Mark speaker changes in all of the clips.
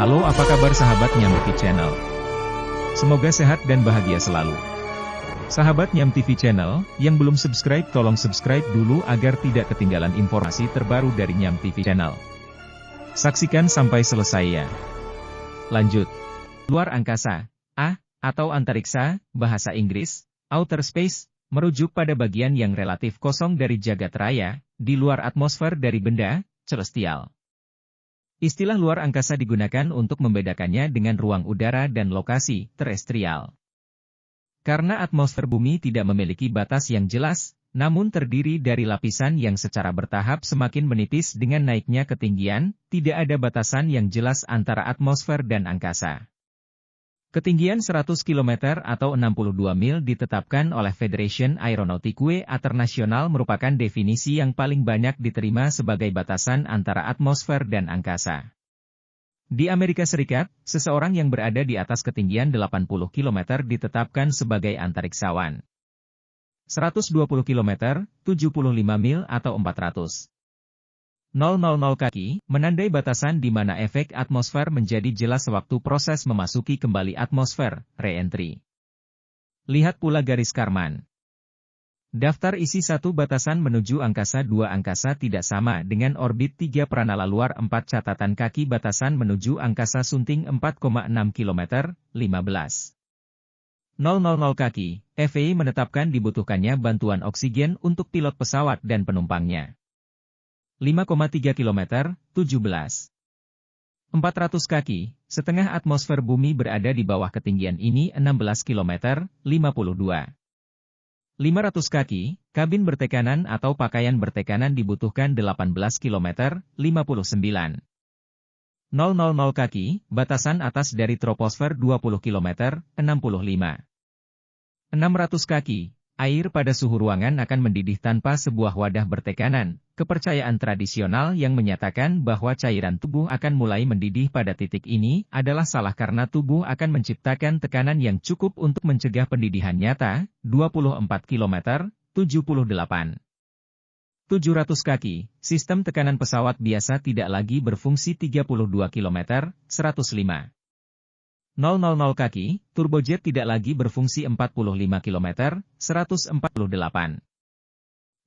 Speaker 1: Halo, apa kabar sahabat Nyam TV Channel? Semoga sehat dan bahagia selalu. Sahabat Nyam TV Channel, yang belum subscribe tolong subscribe dulu agar tidak ketinggalan informasi terbaru dari Nyam TV Channel. Saksikan sampai selesai ya. Lanjut. Luar angkasa, atau antariksa, bahasa Inggris, outer space, merujuk pada bagian yang relatif kosong dari jagat raya, di luar atmosfer dari benda celestial. Istilah luar angkasa digunakan untuk membedakannya dengan ruang udara dan lokasi terestrial. Karena atmosfer bumi tidak memiliki batas yang jelas, namun terdiri dari lapisan yang secara bertahap semakin menipis dengan naiknya ketinggian, tidak ada batasan yang jelas antara atmosfer dan angkasa. Ketinggian 100 km atau 62 mil ditetapkan oleh Federation Aeronautique International merupakan definisi yang paling banyak diterima sebagai batasan antara atmosfer dan angkasa. Di Amerika Serikat, seseorang yang berada di atas ketinggian 80 km ditetapkan sebagai antariksawan. 120 km, 75 mil atau 400. 000 kaki, menandai batasan di mana efek atmosfer menjadi jelas sewaktu proses memasuki kembali atmosfer, re-entry. Lihat pula garis Karman. Daftar isi 1 batasan menuju angkasa 2 angkasa tidak sama dengan orbit 3 pranala luar 4 catatan kaki batasan menuju angkasa sunting 4,6 km, 15. 000 kaki, FAA menetapkan dibutuhkannya bantuan oksigen untuk pilot pesawat dan penumpangnya. 5,3 km, 17. 400 kaki, setengah atmosfer bumi berada di bawah ketinggian ini 16 km, 52. 500 kaki, kabin bertekanan atau pakaian bertekanan dibutuhkan 18 km, 59. 000 kaki, batasan atas dari troposfer 20 km, 65. 600 kaki, air pada suhu ruangan akan mendidih tanpa sebuah wadah bertekanan. Kepercayaan tradisional yang menyatakan bahwa cairan tubuh akan mulai mendidih pada titik ini adalah salah karena tubuh akan menciptakan tekanan yang cukup untuk mencegah pendidihan nyata, 24 km, 78. 700 kaki, sistem tekanan pesawat biasa tidak lagi berfungsi 32 km, 105. 000 kaki, turbojet tidak lagi berfungsi 45 km, 148.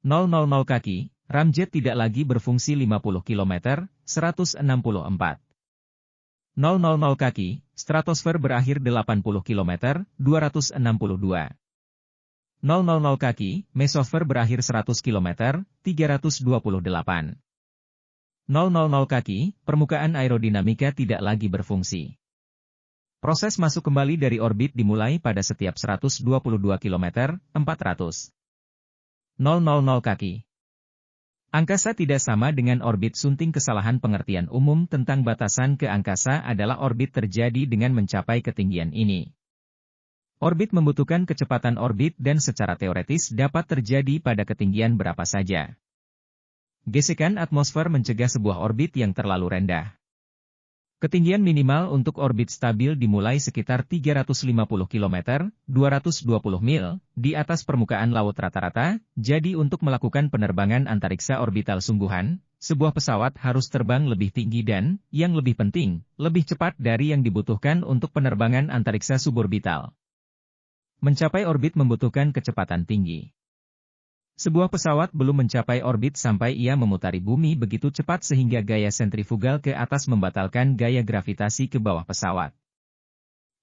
Speaker 1: 000 kaki, ramjet tidak lagi berfungsi 50 km, 164. 000 kaki, stratosfer berakhir 80 km, 262. 000 kaki, mesosfer berakhir 100 km, 328. 000 kaki, permukaan aerodinamika tidak lagi berfungsi. Proses masuk kembali dari orbit dimulai pada setiap 122 km, 400. 000 kaki. Angkasa tidak sama dengan orbit sunting. Kesalahan pengertian umum tentang batasan ke angkasa adalah orbit terjadi dengan mencapai ketinggian ini. Orbit membutuhkan kecepatan orbit dan secara teoretis dapat terjadi pada ketinggian berapa saja. Gesekan atmosfer mencegah sebuah orbit yang terlalu rendah. Ketinggian minimal untuk orbit stabil dimulai sekitar 350 km, 220 mil, di atas permukaan laut rata-rata, jadi untuk melakukan penerbangan antariksa orbital sungguhan, sebuah pesawat harus terbang lebih tinggi dan, yang lebih penting, lebih cepat dari yang dibutuhkan untuk penerbangan antariksa suborbital. Mencapai orbit membutuhkan kecepatan tinggi. Sebuah pesawat belum mencapai orbit sampai ia memutari bumi begitu cepat sehingga gaya sentrifugal ke atas membatalkan gaya gravitasi ke bawah pesawat.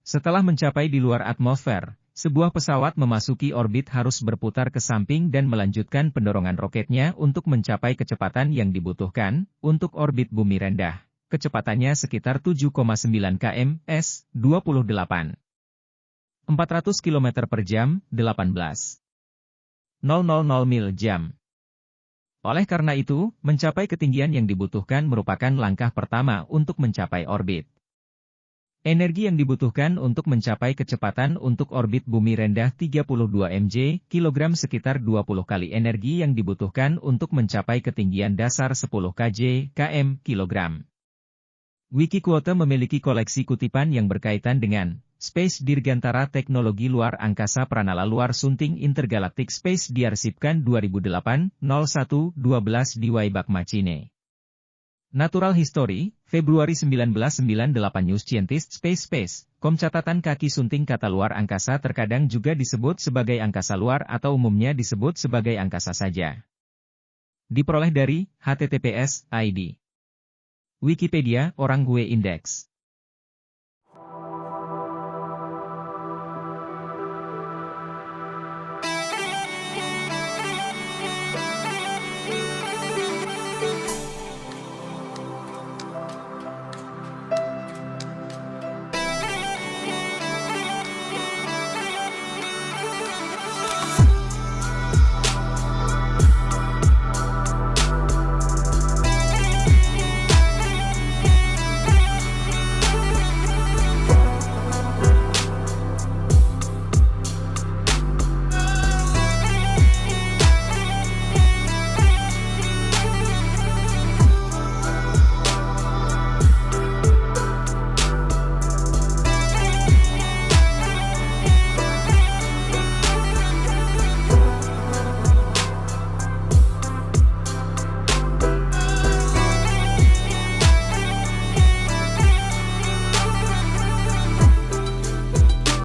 Speaker 1: Setelah mencapai di luar atmosfer, sebuah pesawat memasuki orbit harus berputar ke samping dan melanjutkan pendorongan roketnya untuk mencapai kecepatan yang dibutuhkan untuk orbit bumi rendah. Kecepatannya sekitar 7,9 km/s, 28. 400 km per jam, 18. 000 mil jam. Oleh karena itu, mencapai ketinggian yang dibutuhkan merupakan langkah pertama untuk mencapai orbit. Energi yang dibutuhkan untuk mencapai kecepatan untuk orbit bumi rendah 32 mj, kilogram sekitar 20 kali energi yang dibutuhkan untuk mencapai ketinggian dasar 10 kj, km, kilogram. Wikiquote memiliki koleksi kutipan yang berkaitan dengan Space Dirgantara Teknologi Luar Angkasa Pranala Luar Sunting Intergalactic Space diarsipkan 2008, 01, 12 di Waibak Machine. Natural History, Februari 1998 News Scientist Space.com catatan kaki sunting kata luar angkasa terkadang juga disebut sebagai angkasa luar atau umumnya disebut sebagai angkasa saja. Diperoleh dari https://id. Wikipedia, Orang Gue Index.